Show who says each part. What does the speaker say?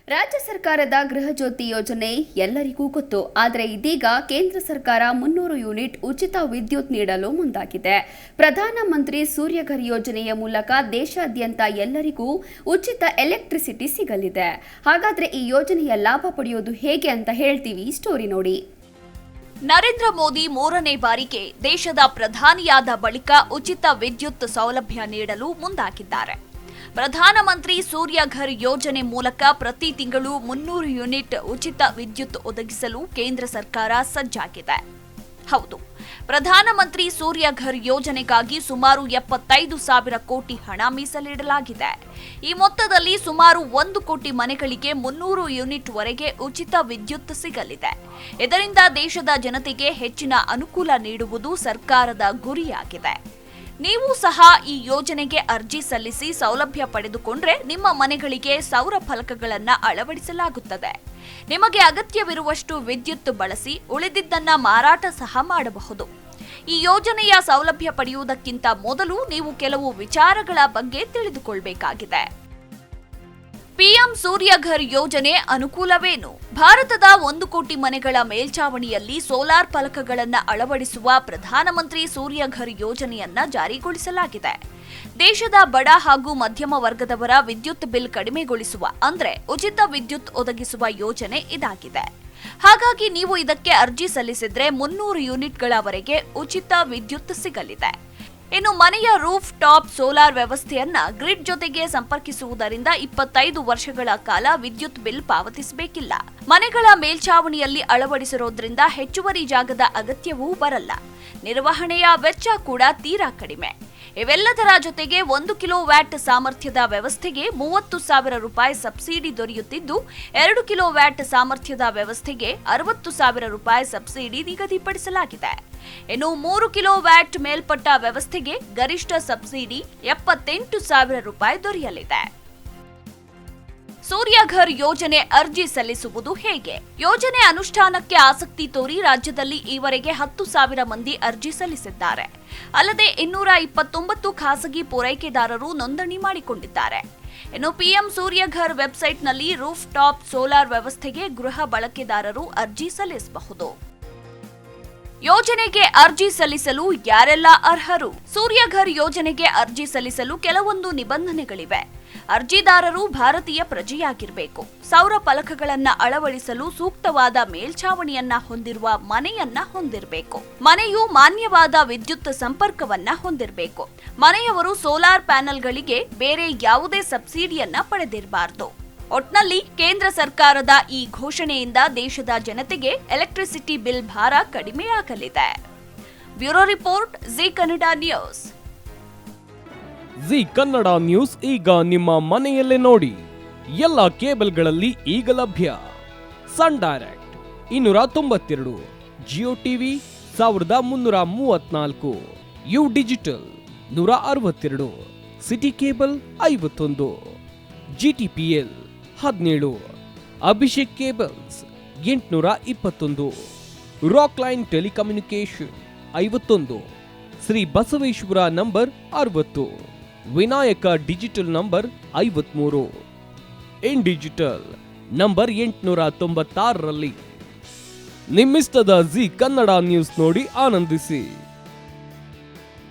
Speaker 1: ರಾಜ್ಯ ಸರ್ಕಾರದ ಗೃಹ ಜ್ಯೋತಿ ಯೋಜನೆ ಎಲ್ಲರಿಗೂ ಗೊತ್ತು. ಆದರೆ ಇದೀಗ ಕೇಂದ್ರ ಸರ್ಕಾರ 300 ಯೂನಿಟ್ ಉಚಿತ ವಿದ್ಯುತ್ ನೀಡಲು ಮುಂದಾಗಿದೆ. ಪ್ರಧಾನಮಂತ್ರಿ ಸೂರ್ಯಘರ್ ಯೋಜನೆಯ ಮೂಲಕ ದೇಶಾದ್ಯಂತ ಎಲ್ಲರಿಗೂ ಉಚಿತ ಎಲೆಕ್ಟ್ರಿಸಿಟಿ ಸಿಗಲಿದೆ. ಹಾಗಾದ್ರೆ ಈ ಯೋಜನೆಯ ಲಾಭ ಪಡೆಯೋದು ಹೇಗೆ ಅಂತ ಹೇಳ್ತೀವಿ, ಸ್ಟೋರಿ ನೋಡಿ.
Speaker 2: ನರೇಂದ್ರ ಮೋದಿ 3ನೇ ಬಾರಿಗೆ ದೇಶದ ಪ್ರಧಾನಿಯಾದ ಬಳಿಕ ಉಚಿತ ವಿದ್ಯುತ್ ಸೌಲಭ್ಯ ನೀಡಲು ಮುಂದಾಗಿದ್ದಾರೆ. ಪ್ರಧಾನಮಂತ್ರಿ ಸೂರ್ಯಘರ್ ಯೋಜನೆ ಮೂಲಕ ಪ್ರತಿ ತಿಂಗಳು 300 ಯೂನಿಟ್ ಉಚಿತ ವಿದ್ಯುತ್ ಒದಗಿಸಲು ಕೇಂದ್ರ ಸರ್ಕಾರ ಸಜ್ಜಾಗಿದೆ. ಹೌದು, ಪ್ರಧಾನಮಂತ್ರಿ ಸೂರ್ಯಘರ್ ಯೋಜನೆಗಾಗಿ ಸುಮಾರು 75,000 ಕೋಟಿ ಹಣ ಮೀಸಲಿಡಲಾಗಿದೆ. ಈ ಮೊತ್ತದಲ್ಲಿ ಸುಮಾರು 1 ಕೋಟಿ ಮನೆಗಳಿಗೆ 300 ಯೂನಿಟ್ ವರೆಗೆ ಉಚಿತ ವಿದ್ಯುತ್ ಸಿಗಲಿದೆ. ಇದರಿಂದ ದೇಶದ ಜನತೆಗೆ ಹೆಚ್ಚಿನ ಅನುಕೂಲ ನೀಡುವುದು ಸರ್ಕಾರದ ಗುರಿಯಾಗಿದೆ. ನೀವು ಸಹ ಈ ಯೋಜನೆಗೆ ಅರ್ಜಿ ಸಲ್ಲಿಸಿ ಸೌಲಭ್ಯ ಪಡೆದುಕೊಂಡ್ರೆ ನಿಮ್ಮ ಮನೆಗಳಿಗೆ ಸೌರ ಫಲಕಗಳನ್ನು ಅಳವಡಿಸಲಾಗುತ್ತದೆ. ನಿಮಗೆ ಅಗತ್ಯವಿರುವಷ್ಟು ವಿದ್ಯುತ್ ಬಳಸಿ ಉಳಿದಿದ್ದನ್ನ ಮಾರಾಟ ಸಹ ಮಾಡಬಹುದು. ಈ ಯೋಜನೆಯ ಸೌಲಭ್ಯ ಪಡೆಯುವುದಕ್ಕಿಂತ ಮೊದಲು ನೀವು ಕೆಲವು ವಿಚಾರಗಳ ಬಗ್ಗೆ ತಿಳಿದುಕೊಳ್ಳಬೇಕಾಗಿದೆ. ಪಿಎಂ ಸೂರ್ಯಘರ್ ಯೋಜನೆ ಅನುಕೂಲವೇನು? ಭಾರತದ 1 ಕೋಟಿ ಮನೆಗಳ ಮೇಲ್ಛಾವಣಿಯಲ್ಲಿ ಸೋಲಾರ್ ಫಲಕಗಳನ್ನು ಅಳವಡಿಸುವ ಪ್ರಧಾನಮಂತ್ರಿ ಸೂರ್ಯಘರ್ ಯೋಜನೆಯನ್ನ ಜಾರಿಗೊಳಿಸಲಾಗಿದೆ. ದೇಶದ ಬಡ ಹಾಗೂ ಮಧ್ಯಮ ವರ್ಗದವರ ವಿದ್ಯುತ್ ಬಿಲ್ ಕಡಿಮೆಗೊಳಿಸುವ ಅಂದ್ರೆ ಉಚಿತ ವಿದ್ಯುತ್ ಒದಗಿಸುವ ಯೋಜನೆ ಇದಾಗಿದೆ. ಹಾಗಾಗಿ ನೀವು ಇದಕ್ಕೆ ಅರ್ಜಿ ಸಲ್ಲಿಸಿದ್ರೆ 300 ಯೂನಿಟ್ಗಳವರೆಗೆ ಉಚಿತ ವಿದ್ಯುತ್ ಸಿಗಲಿದೆ. ಇನ್ನು ಮನೆಯ ರೂಫ್ ಟಾಪ್ ಸೋಲಾರ್ ವ್ಯವಸ್ಥೆಯನ್ನ ಗ್ರಿಡ್ ಜೊತೆಗೆ ಸಂಪರ್ಕಿಸುವುದರಿಂದ 25 ವರ್ಷಗಳ ಕಾಲ ವಿದ್ಯುತ್ ಬಿಲ್ ಪಾವತಿಸಬೇಕಿಲ್ಲ. ಮನೆಗಳ ಮೇಲ್ಛಾವಣಿಯಲ್ಲಿ ಅಳವಡಿಸಿರೋದ್ರಿಂದ ಹೆಚ್ಚುವರಿ ಜಾಗದ ಅಗತ್ಯವೂ ಬರಲ್ಲ. ನಿರ್ವಹಣೆಯ ವೆಚ್ಚ ಕೂಡ ತೀರಾ ಕಡಿಮೆ. ಇವೆಲ್ಲದರ ಜೊತೆಗೆ 1 ಕಿಲೋವ್ಯಾಟ್ ಸಾಮರ್ಥ್ಯದ ವ್ಯವಸ್ಥೆಗೆ 30,000 ರೂಪಾಯಿ ಸಬ್ಸಿಡಿ ದೊರೆಯುತ್ತಿದ್ದು, 2 ಕಿಲೋವ್ಯಾಟ್ ಸಾಮರ್ಥ್ಯದ ವ್ಯವಸ್ಥೆಗೆ 60,000 ರೂಪಾಯಿ ಸಬ್ಸಿಡಿ ನಿಗದಿಪಡಿಸಲಾಗಿದೆ. ಇನ್ನು 3 ಕಿಲೋವ್ಯಾಟ್ ಮೇಲ್ಪಟ್ಟ ವ್ಯವಸ್ಥೆಗೆ ಗರಿಷ್ಠ ಸಬ್ಸಿಡಿ 78,000 ರೂಪಾಯಿ ದೊರೆಯಲಿದೆ. ಸೂರ್ಯಘರ್ ಯೋಜನೆ ಅರ್ಜಿ ಸಲ್ಲಿಸುವುದು ಹೇಗೆ? ಯೋಜನೆ ಅನುಷ್ಠಾನಕ್ಕೆ ಆಸಕ್ತಿ ತೋರಿ ರಾಜ್ಯದಲ್ಲಿ ಈವರೆಗೆ 10,000 ಮಂದಿ ಅರ್ಜಿ ಸಲ್ಲಿಸಿದ್ದಾರೆ. ಅಲ್ಲದೆ 229 ಖಾಸಗಿ ಪೂರೈಕೆದಾರರು ನೋಂದಣಿ ಮಾಡಿಕೊಂಡಿದ್ದಾರೆ. ಇನ್ನು ಪಿಎಂ ಸೂರ್ಯಘರ್ ವೆಬ್ಸೈಟ್ನಲ್ಲಿ ರೂಫ್ ಟಾಪ್ ಸೋಲಾರ್ ವ್ಯವಸ್ಥೆಗೆ ಗೃಹ ಬಳಕೆದಾರರು ಅರ್ಜಿ ಸಲ್ಲಿಸಬಹುದು. ಯೋಜನೆಗೆ ಅರ್ಜಿ ಸಲ್ಲಿಸಲು ಯಾರೆಲ್ಲ ಅರ್ಹರು? ಸೂರ್ಯಘರ್ ಯೋಜನೆಗೆ ಅರ್ಜಿ ಸಲ್ಲಿಸಲು ಕೆಲವೊಂದು ನಿಬಂಧನೆಗಳಿವೆ. ಅರ್ಜಿದಾರರು ಭಾರತೀಯ ಪ್ರಜೆಯಾಗಿರಬೇಕು. ಸೌರ ಫಲಕಗಳನ್ನ ಅಳವಡಿಸಲು ಸೂಕ್ತವಾದ ಮೇಲ್ಛಾವಣಿಯನ್ನ ಹೊಂದಿರುವ ಮನೆಯನ್ನ ಹೊಂದಿರಬೇಕು. ಮನೆಯು ಮಾನ್ಯವಾದ ವಿದ್ಯುತ್ ಸಂಪರ್ಕವನ್ನ ಹೊಂದಿರಬೇಕು. ಮನೆಯವರು ಸೋಲಾರ್ ಪ್ಯಾನೆಲ್ಗಳಿಗೆ ಬೇರೆ ಯಾವುದೇ ಸಬ್ಸಿಡಿಯನ್ನ ಪಡೆದಿರಬಾರದು. ಒಟ್ನಲ್ಲಿ ಕೇಂದ್ರ ಸರ್ಕಾರದ ಈ ಘೋಷಣೆಯಿಂದ ದೇಶದ ಜನತೆಗೆ ಎಲೆಕ್ಟ್ರಿಸಿಟಿ ಬಿಲ್ ಭಾರ ಕಡಿಮೆಯಾಗಲಿದೆ. Bureau report, Zee Kannada news.
Speaker 3: Zee Kannada news ಈಗ ನಿಮ್ಮ ಮನೆಯಲ್ಲೇ ನೋಡಿ. ಎಲ್ಲ ಕೇಬಲ್ಗಳಲ್ಲಿ ಈಗ ಲಭ್ಯ. Sun Direct 292, Jio TV 1334, U digital 162, city cable 51, GTPL 17, Abhishek cables 821, rock line telecommunication 51, Shri Basaveshwara number 60, Vinayaka digital number 53, in digital number 896ರಲ್ಲಿ. ನಿಮ್ಮಿಸ್ತದ ಜಿ ಕನ್ನಡ ನ್ಯೂಸ್ ನೋಡಿ ಆನಂದಿಸಿ.